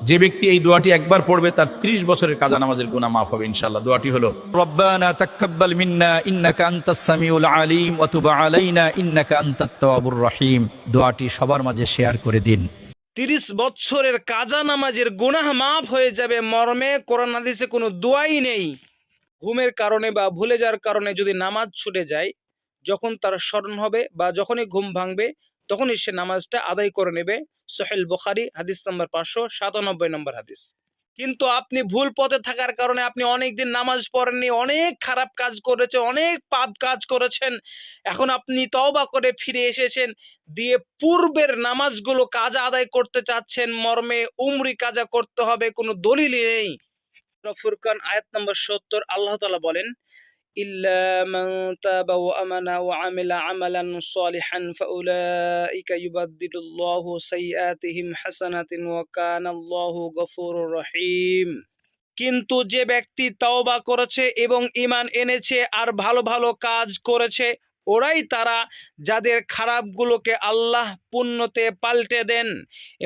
যে ব্যক্তি এই দোয়াটি একবার পড়বে তার 30 বছরের কাজা নামাজের গুনাহ মাফ হবে ইনশাআল্লাহ। দোয়াটি হলো রব্বানা তাকাব্বাল মিন্না ইন্নাকা আনতাস সামিউল আলিম ওয়া তুব আলাইনা ইন্নাকা আনতাত তাওয়াবুর রহিম। দোয়াটি সবার মাঝে শেয়ার করে দিন। 30 বছরের কাজা নামাজের গুনাহ মাফ হয়ে যাবে মর্মে কোরআন হাদিসে কোনো দোয়াই নেই। ঘুমের কারণে বা ভুলে যাওয়ার কারণে যদি নামাজ ছুটে যায়, যখন তার স্মরণ হবে বা যখনই ঘুম ভাঙবে তখনই সে নামাজটা আদায় করে নেবে। সহিহ বুখারী হাদিস নাম্বার 597 নম্বর হাদিস। কিন্তু আপনি ভুল পথে থাকার কারণে আপনি অনেকদিন নামাজ পড়েননি, অনেক খারাপ কাজ করেছেন, অনেক পাপ কাজ করেছেন, এখন আপনি তওবা করে ফিরে এসেছেন, দিয়ে পূর্বের নামাজগুলো কাজা আদায় করতে চাচ্ছেন মর্মে উমরি কাজা করতে হবে, কোনো দলিলই নেই। ফুরকান আয়াত নম্বর 70 আল্লাহ তাআলা বলেন, ইল্লা মান তাবা ওয়া আমানা ওয়া আমিলা আমালান সালিহান ফাউলাইকা ইউবাদদিলুল্লাহু সাইয়্যাতিহিম হাসানাতিন ওয়া কানাল্লাহু গফুরুর রহিম। কিন্তু যে ব্যক্তি তওবা করেছে এবং ঈমান এনেছে আর ভালো ভালো কাজ করেছে, ওরাই তারা যাদের খারাপগুলোকে আল্লাহ পুণ্যতে পাল্টে দেন।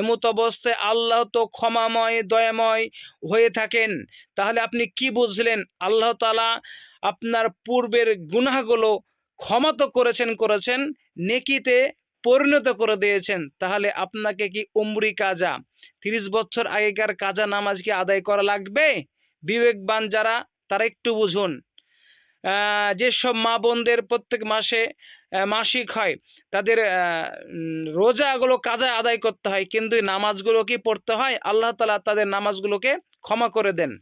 এমত অবস্থায় আল্লাহ তো ক্ষমাময় দয়াময় হয়ে থাকেন। তাহলে আপনি কি বুঝলেন? আল্লাহ তাআলা আপনার পূর্বের গুনাহগুলো ক্ষমা তো করেছেন, নেকিতে পরিণত করে দিয়েছেন। তাহলে আপনাকে কি উমরি কাজা 30 বছর আগেকার কাজা নামাজ কি আদায় করা লাগবে? বিবেকবান যারা তারা একটু বুঝুন। যেসব মা বোনদের প্রত্যেক মাসে মাসিক হয়, তাদের রোজাগুলো কাজা আদায় করতে হয়, কিন্তু নামাজগুলো কি পড়তে হয়? আল্লাহ তাআলা তাদের নামাজগুলোকে ক্ষমা করে দেন।